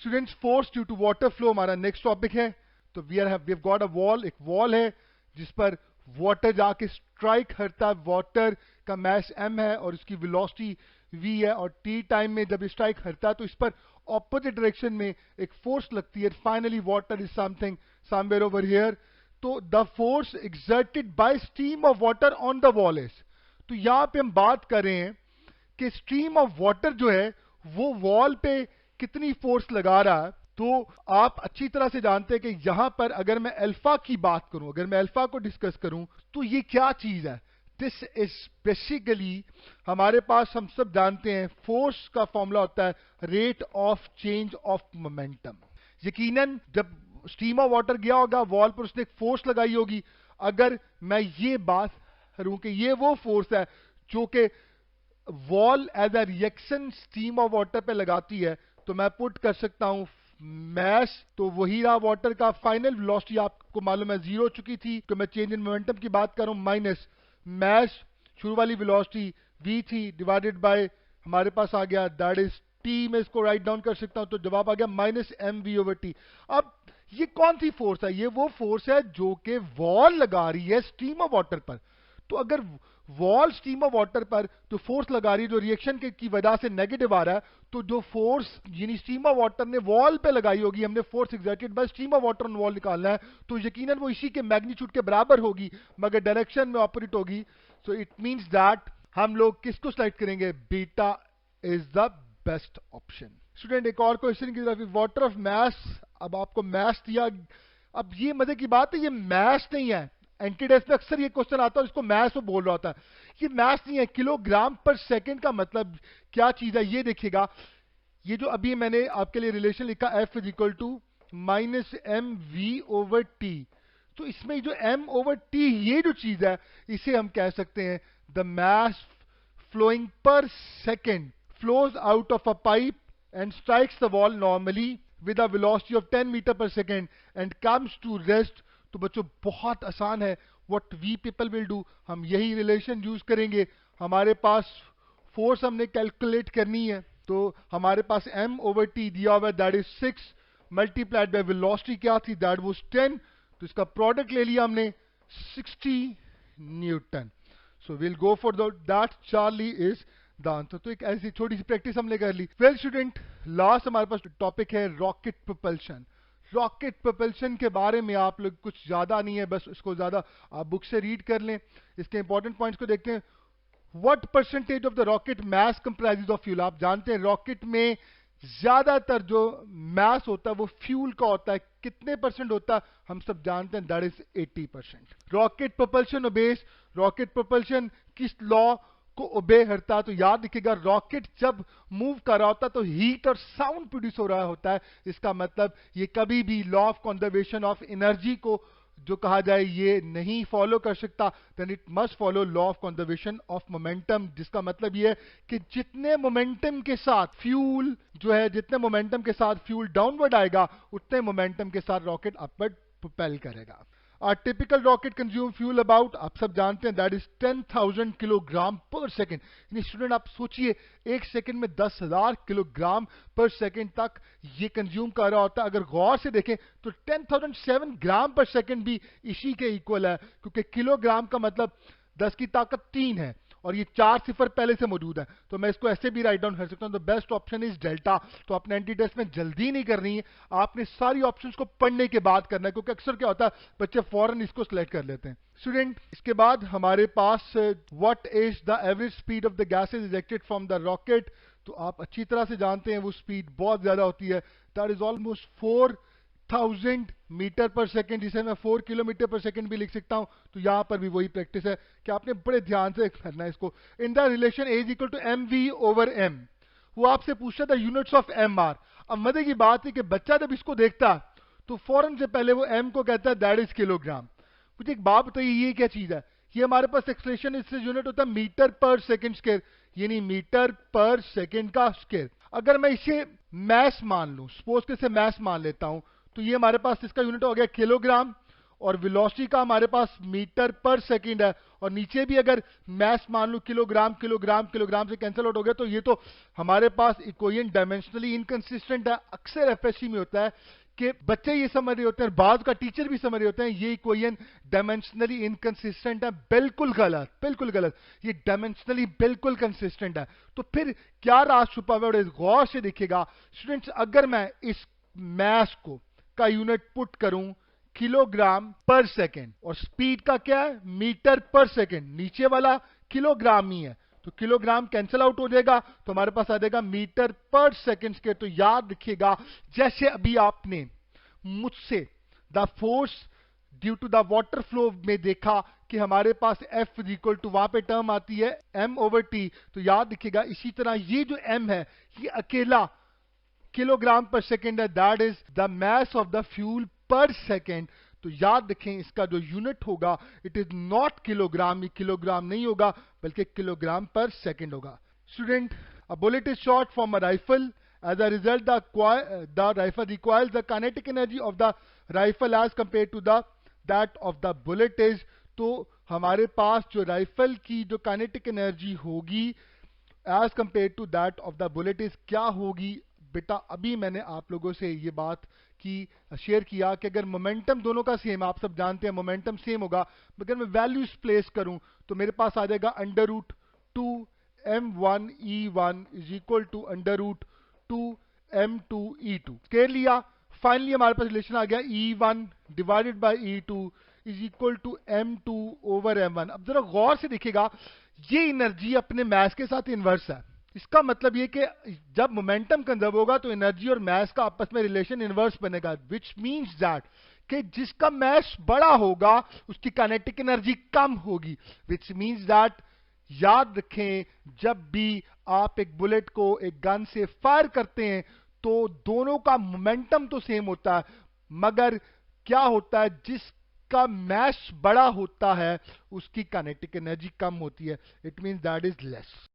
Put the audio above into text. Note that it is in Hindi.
Students, force due to water flow हमारा नेक्स्ट टॉपिक है। तो we have got a wall, एक वॉल है जिस पर वाटर जाके स्ट्राइक करता है। वाटर का मैस m है और इसकी वेलोसिटी v है, और t टाइम में जब स्ट्राइक करता है तो इस पर ऑपोजिट डायरेक्शन में एक फोर्स लगती है। Finally water is something somewhere over here. तो the force exerted by stream of water on the wall is, तो यहां पे हम बात कर रहे हैं कि स्ट्रीम ऑफ वाटर जो है वो वॉल पे कितनी फोर्स लगा रहा है। तो आप अच्छी तरह से जानते हैं कि यहां पर अगर मैं अल्फा की बात करूं, अगर मैं अल्फा को डिस्कस करूं, तो ये क्या चीज है? दिस इज बेसिकली, हमारे पास हम सब जानते हैं फोर्स का फॉर्मूला होता है rate of change of momentum. यकीनन जब स्ट्रीम ऑफ वाटर गया होगा वॉल पर, उसने एक फोर्स लगाई होगी। अगर मैं ये बात करूं कि ये वो फोर्स है जो कि wall as a reaction stream of water पे लगाती है, तो मैं पुट कर सकता हूं मैस, तो वही रहा वाटर का फाइनल वेलोसिटी, आपको मालूम है 0 हो चुकी थी, तो मैं चेंज इन मोमेंटम की बात कर रहा हूं, माइनस मैस शुरू वाली वेलोसिटी v थी डिवाइडेड बाय हमारे पास आ गया दैट इज t। में इसको राइट डाउन कर सकता हूं, तो जवाब आ गया माइनस mv/t। अब ये कौन सी फोर्स है? ये वो फोर्स है जो कि वॉल लगा रही है स्ट्रीम ऑफ वाटर पर। तो अगर वॉल स्ट्रीम ऑफ वाटर पर जो फोर्स लगा रही है, जो रिएक्शन की वजह से नेगेटिव आ रहा है, तो जो फोर्स यानी स्ट्रीम ऑफ वाटर ने वॉल पे लगाई होगी, हमने force exerted by stream of water on wall निकालना है, तो यकीनन वो इसी के मैग्नीट्यूड के बराबर होगी, मगर डायरेक्शन में ऑपरेट होगी। सो इट मींस दैट हम लोग किसको सेलेक्ट करेंगे? Beta is the best option. Student, एक और क्वेश्चन की तरफ, वाटर ऑफ मैस। अब आपको मैस दिया, अब ये मजे की बात है, ये मैस नहीं है। एंटीडेस में अक्सर ये क्वेश्चन आता है, इसको मैस वो बोल रहा होता है, ये मैस नहीं है। किलोग्राम पर सेकंड का मतलब क्या चीज है ये देखिएगा। ये जो अभी मैंने आपके लिए रिलेशन लिखा F is equal to minus m v over t, तो इसमें जो m ओवर t ये जो चीज है, इसे हम कह सकते हैं the mass flowing per second flows out of a pipe and strikes the wall normally with a velocity of 10 meter per second and comes to rest। तो बच्चों बहुत आसान है, what we people will do, हम यही रिलेशन यूज करेंगे। हमारे पास फोर्स हमने कैलकुलेट करनी है, तो हमारे पास m ओवर t दिया हुआ है that is 6 multiplied by velocity क्या थी, दैट वाज 10, तो इसका प्रोडक्ट ले लिया हमने 60 Newton. So will go for that Charlie is the answer. तो एक ऐसी छोटी सी प्रैक्टिस हमने कर ली। वेल स्टूडेंट, लास्ट हमारे पास टॉपिक है रॉकेट प्रोपल्शन। रॉकेट प्रोपल्शन के बारे में आप लोग कुछ ज्यादा नहीं है, बस इसको ज्यादा आप बुक से रीड कर लें। इसके इंपॉर्टेंट पॉइंट्स को देखते हैं। What percentage of the rocket mass comprises of fuel? आप जानते हैं रॉकेट में ज्यादातर जो मैस होता है वो फ्यूल का होता है। कितने परसेंट होता है? हम सब जानते हैं that is 80%। Rocket propulsion obeys, rocket propulsion किस लॉ को ओबे करता? तो याद रखिएगा, रॉकेट जब मूव कर रहा होता है तो हीट और साउंड प्रोड्यूस हो रहा होता है। इसका मतलब ये कभी भी law of conservation of energy को जो कहा जाए ये नहीं फॉलो कर सकता, then it must follow law of conservation of momentum, जिसका मतलब ये है कि जितने मोमेंटम के साथ फ्यूल जो है, जितने मोमेंटम के साथ फ्यूल डाउनवर्ड आएगा, उतने मोमेंटम के साथ रॉकेट अपवर्ड प्रोपेल करेगा। Typical rocket consume fuel about, आप सब जानते हैं दैट इज 10,000 किलोग्राम पर सेकेंड। यानी स्टूडेंट आप सोचिए, एक सेकेंड में 10,000 किलोग्राम पर सेकेंड तक ये कंज्यूम कर रहा होता है। अगर गौर से देखें तो 10,007 ग्राम पर सेकेंड भी इसी के इक्वल है, क्योंकि किलोग्राम का मतलब 10 की ताकत 3 है और ये 4 सिफर पहले से मौजूद है, तो मैं इसको ऐसे भी राइट डाउन कर सकता हूं। तो बेस्ट ऑप्शन इज डेल्टा। तो आपने एंटी टेस्ट में जल्दी नहीं करनी है, आपने सारी ऑप्शंस को पढ़ने के बाद करना है, क्योंकि अक्सर क्या होता है बच्चे फौरन इसको सिलेक्ट कर लेते हैं। स्टूडेंट, इसके बाद हमारे पास what is the average speed of the gases ejected from the rocket? तो आप अच्छी तरह से जानते हैं वो स्पीड बहुत ज्यादा होती है, दैट इज ऑलमोस्ट 4,000 मीटर पर सेकेंड, जिसे मैं 4 किलोमीटर पर सेकेंड भी लिख सकता हूं। तो यहां पर भी वही प्रैक्टिस है कि आपने बड़े ध्यान से करना है इसको। In the relation a is equal to m v over m, वो आपसे पूछता था यूनिट्स ऑफ एम आर। अब मजे की बात है कि बच्चा जब इसको देखता तो फौरन से पहले वो एम को कहता है दैट इज किलोग्राम। मुझे एक बात बताइए, ये क्या चीज है? ये हमारे पास एक्सलेशन, इससे यूनिट होता है मीटर पर सेकेंड स्क्वायर, यानी मीटर पर सेकेंड का स्क्वायर। अगर मैं इसे मैस मान लूं, सपोज के इसे मैस मान लेता हूं, तो ये हमारे पास इसका यूनिट हो गया किलोग्राम, और वेलोसिटी का हमारे पास मीटर पर सेकंड है, और नीचे भी अगर मैस मान लो किलोग्राम किलोग्राम किलोग्राम से कैंसिल आउट हो गया, तो ये तो हमारे पास इक्वेशन डायमेंशनली इनकंसिस्टेंट है। अक्सर एफएससी में होता है कि बच्चे ये समझ रहे होते हैं, बाद का टीचर भी समझ रहे होते हैं ये इक्वेशन डायमेंशनली इनकंसिस्टेंट है। बिल्कुल गलत, बिल्कुल गलत। ये डायमेंशनली बिल्कुल कंसिस्टेंट है। तो फिर क्या राज छुपा हुआ है, और गौर से देखिएगा स्टूडेंट्स, अगर मैं इस मैस को का यूनिट पुट करूं किलोग्राम पर सेकेंड, और स्पीड का क्या है, मीटर पर सेकेंड, नीचे वाला किलोग्राम ही है, तो किलोग्राम कैंसिल आउट हो जाएगा, तो हमारे पास आ जाएगा मीटर पर सेकेंड के। तो याद रखिएगा, जैसे अभी आपने मुझसे the force due to the water flow में देखा कि हमारे पास F इक्वल टू वहां पे टर्म आती है m/t, तो याद रखिएगा इसी तरह ये जो m है ये अकेला किलोग्राम पर सेकेंड है, that is the mass of the fuel पर सेकेंड। तो याद रखें इसका जो यूनिट होगा इट इज नॉट किलोग्राम, ये किलोग्राम नहीं होगा बल्कि किलोग्राम पर सेकेंड होगा। Student, a bullet is shot from a rifle, as a result the rifle requires the kinetic energy of the rifle as compared to that of the bullet is। तो हमारे पास जो राइफल की जो काइनेटिक एनर्जी होगी as compare to that of the bullet is क्या होगी बेटा, अभी मैंने आप लोगों से ये बात की शेयर किया कि अगर मोमेंटम दोनों का सेम, आप सब जानते हैं मोमेंटम सेम होगा, मगर मैं वैल्यूज प्लेस करूं तो मेरे पास आ जाएगा √2m1e1 is equal to √2m2e2। Clear लिया। फाइनली हमारे पास रिलेशन आ गया E1 divided by E2 is equal to m2/m1। अब जरा गौर से देखिएगा, ये एनर्जी अपने मास के साथ इन्वर्स है। इसका मतलब ये कि जब मोमेंटम कंजर्व होगा तो एनर्जी और मास का आपस में रिलेशन इन्वर्स बनेगा, विच मीन्स दैट कि जिसका मास बड़ा होगा उसकी काइनेटिक एनर्जी कम होगी, विच मीन्स दैट याद रखें जब भी आप एक बुलेट को एक गन से फायर करते हैं तो दोनों का मोमेंटम तो सेम होता है, मगर क्या होता है जिसका मास बड़ा होता है उसकी काइनेटिक एनर्जी कम होती है, it means that is less.